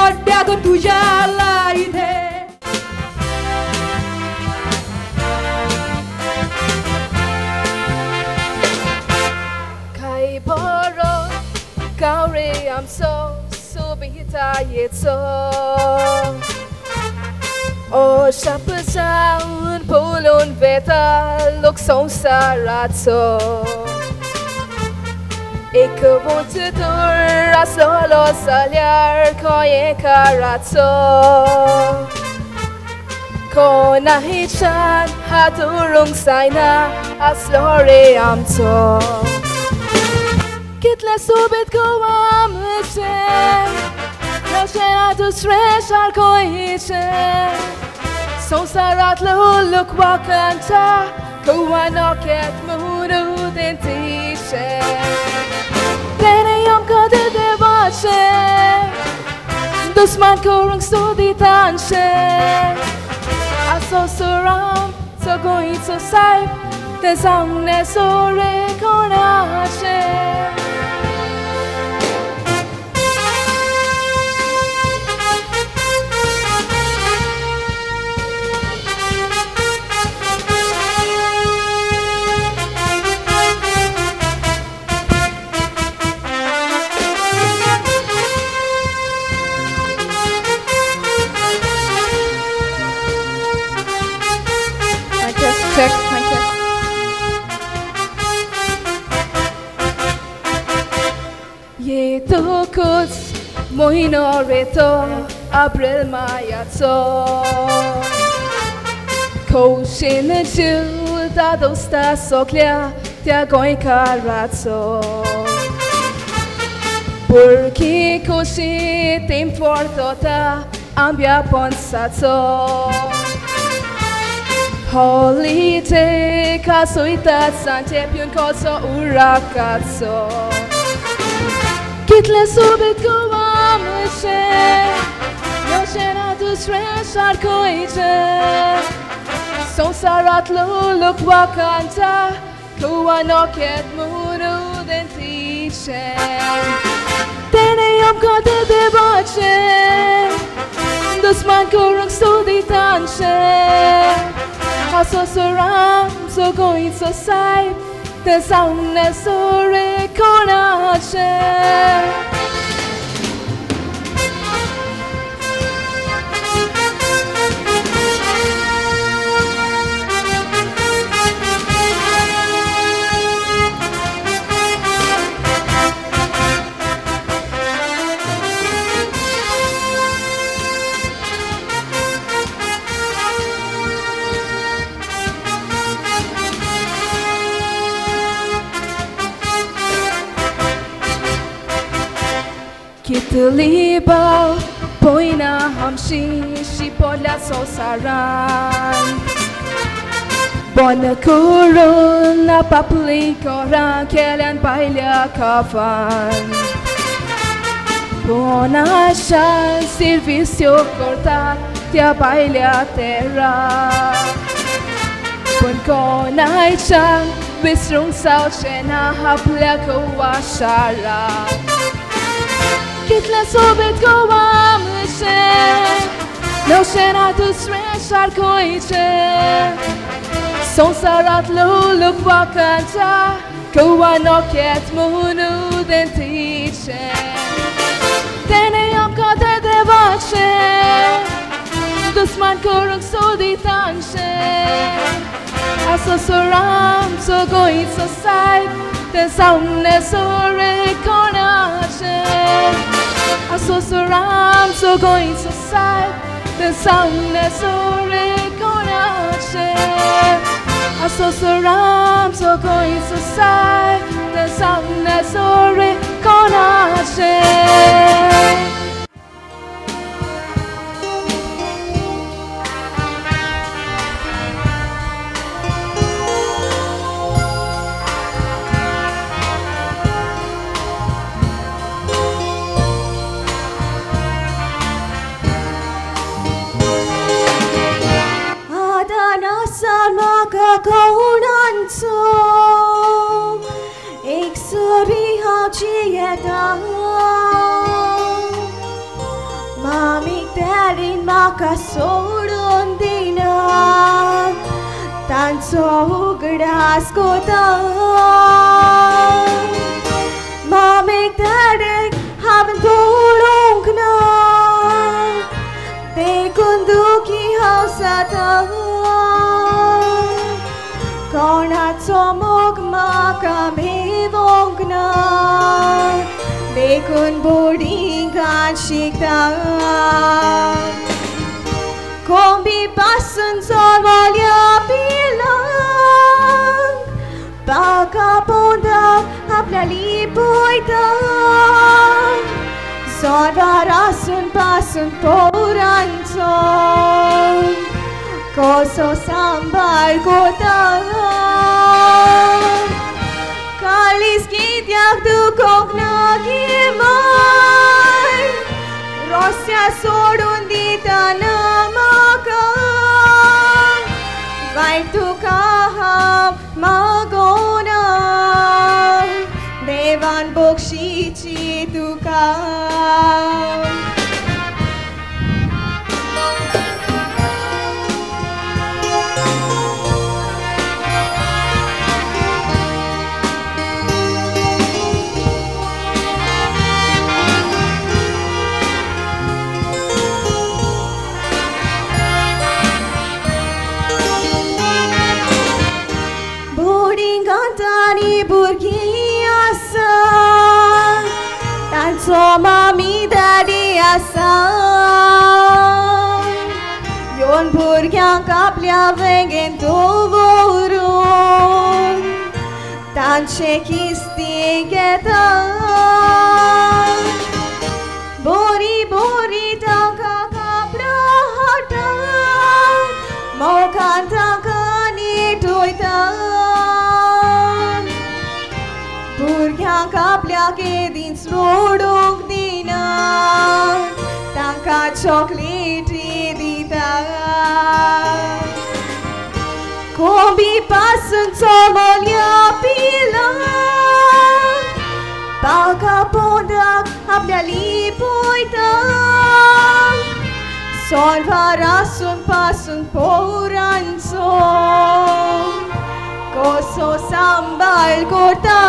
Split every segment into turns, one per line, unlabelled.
वाट्याको तुझ्यालाई they Kai boro kaure am so bihita yetso O shapasan polon veta lok son saratso Ik woonte door als lolo saljar koye karatso Kona hichan haturung saina as lore amto Kitle subit ko amse Nashena tu streshar koiche Sonsarat luluk wakanta Kuwanoket muru dentiche Tene yom kade devache Dusman kurung studi tanche Aso suram so going so saip Te sangne sore konache Check my test. Ye tokos mohino reto abril mayato Koshin jul da dosta soklia tia goi karatso Porque koshi tem fortota ambia ponsatso Holiday kasuita sante piun koso urakatso Kitle subit kuamche Yoshena tu streshar koiche Sonsarat luluk wakanta Kuanoket muru dentiche Tene yom kode debache Dusman kurung studi tanche Aso suram so going so saip Te saune sore konache Kitulibao poina hamshi shipola sosaran Bona kurun na papli koran kelen bailya kafan Bona shan servicio corta tia bailya terra Bon konai chan visrung sao chena hapla kuwashara Kitle sobet koamche No shena tu streshar koiche Sonsarat luluk wakanta Kuanoket munu dentiche Tene yom kade devache Dusman kurung sudi tanche Aso suram so going so saip Te saune sore konache Aso suram so going so saip Te saune sore konache Aso suram so going so saip Te saune sore konache
Konanto ik sorry hou je dan maar maka सोडून दिना तांचो उगडास कोता मामेक धाडक हांवें पळोवंक ना देखून दुखी हांव जाता कोणाचो मोग म्हाका मेवंक ना देखून बोर्डिंगान शिकता कोंबी पासून चोरवल्या पिलांक बाका पोंदाक आपल्या लिपयता चोरवारासून पासून पोरांचो कसो सांबाळ कोता काळीज कित्याक दुखोवंक ना गिमाय रोस्या सोडून दितना म्हाका वायट तुका हांव मागोना देवान बक्षिची तुका भुरगीं आसा तांचो मामी दाडी आसा येवन भुरग्यांक आपल्या वेगेन दवरून तांचे किस्ती घेता बोरी बोरी तांकां कापडां हाडटात मोगान तांकां नीट वयता भुरग्यांक आपल्या केदीन सोडूंक दिना तांकां चॉकलेटी दिता कोंबी पासून चोरवल्या पिलांक बाका पोंदाक आपल्या लिपयता चोरवारासून पासून पोरांचो कसो सांबाळ कोता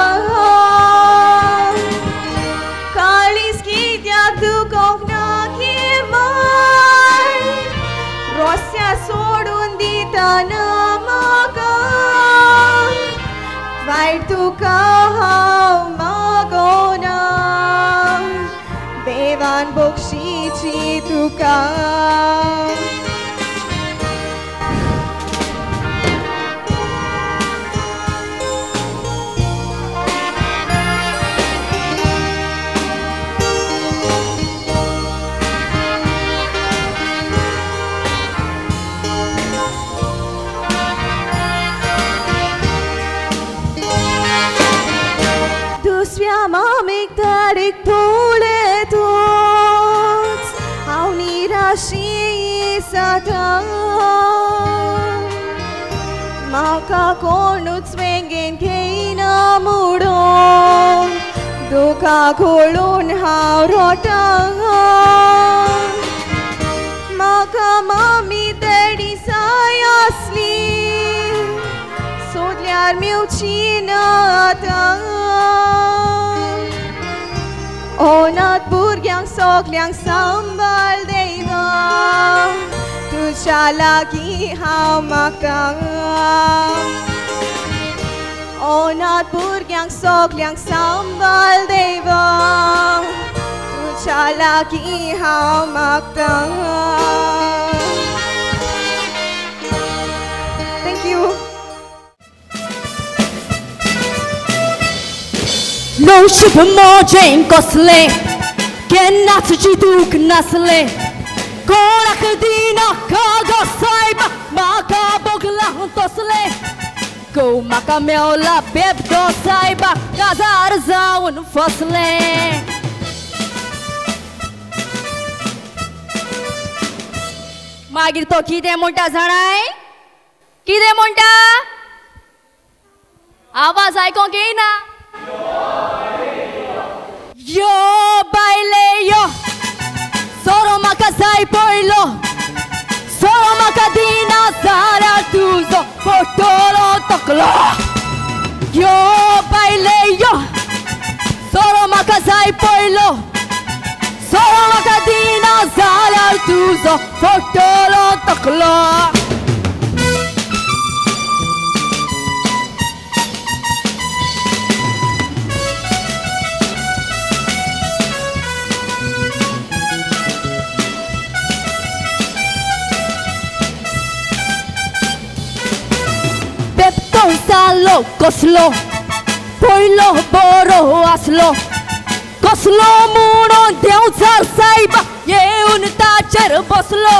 काळीज कित्याक दुखोवंक ना गिमाय रोस्या सोडून दितना म्हाका वायट तुका हांव मागोना देवान बक्षिची तुका मामेक धाडक पळय तूच हांव निराशी जाता म्हाका कोणूच वेगेन घेयना म्हणून दुखा घोळून हांव रोटा म्हाका मामी दाडी जाय आसली सोदल्यार मेवची ना आतां अनाथ भुरग्यांक सगल्यांक सांबाळ देवा तुज्या लागीं हांव मागता अनाथ भुरग्यांक सगल्यांक सांबाळ देवा तुज्या लागीं हांव मागता थँक यू
नशीब म्हजें कसलें केन्ना तुजी दूख नासलें कोणाक दिना कागो सायब म्हाका बोगलां तसलें गो म्हाका मेवला बेबदो सायबा काजार जावन फसलें मागीर तो कितें म्हणटा जाणाय कितें म्हणटा आवाज आयकोंक येना यो बायले यो सोरो म्हाका जाय पडलो zaryar tuzo Portolo toklo Yo baile yo Solo makasai poilo Solo makadina zaryar tuzo Portolo toklo Salo, koslo, poilo, boro, aslo Koslo, muno, deuzar, saiba, yeun, tacher, boslo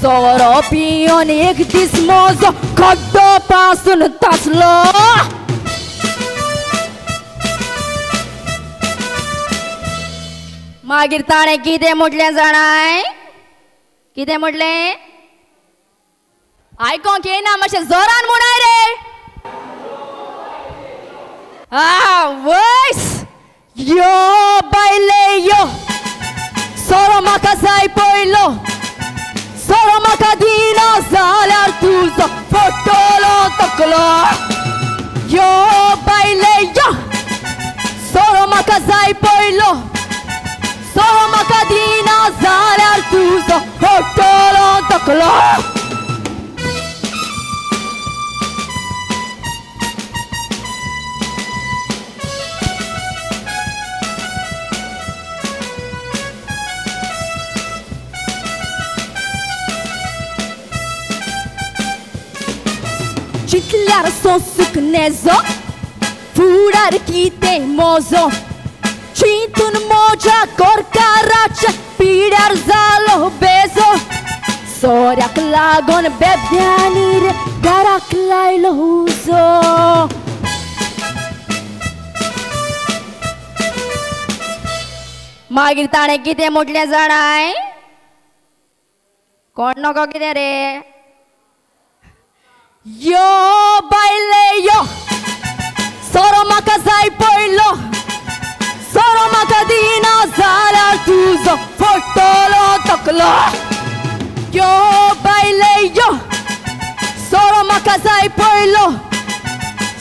Soro, pion, ek dismozo, koddo, pasun, taslo मागीर ताणे कितें म्हटलें जाणाय कितें म्हटलें आयकोंक येना मातशें जोरान म्हणाय रे वयस यो बायले यो सोरो म्हाका जाय पयलो सोरो म्हाका दिना जाल्यार तुजो फोटोलो तकलो यो बायले यो सोरो म्हाका जाय पयलो सोरो म्हाका दिना जाल्यार तुजो फोटोलो तकलो Chitlar sosuk nezo Furar kite mozo Chintun moja korkaracha Pidar zalo bezo Soryak lagon bebyanire Garak lailo uzo मागीर ताणे कितें म्हटलें जाणाय कोण नको कितें रे Yo baile yo Soro म्हाका जाय पयलो Soro म्हाका दिना जाल्यार तुजो फोटोलो तकलो Yo baile yo Soro म्हाका जाय पयलो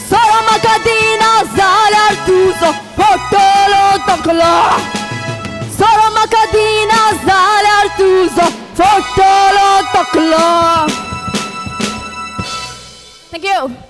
Soro म्हाका दिना जाल्यार तुजो फोटोलो तकलो Soro म्हाका दिना जाल्यार तुजो फोटोलो तकलो Thank you.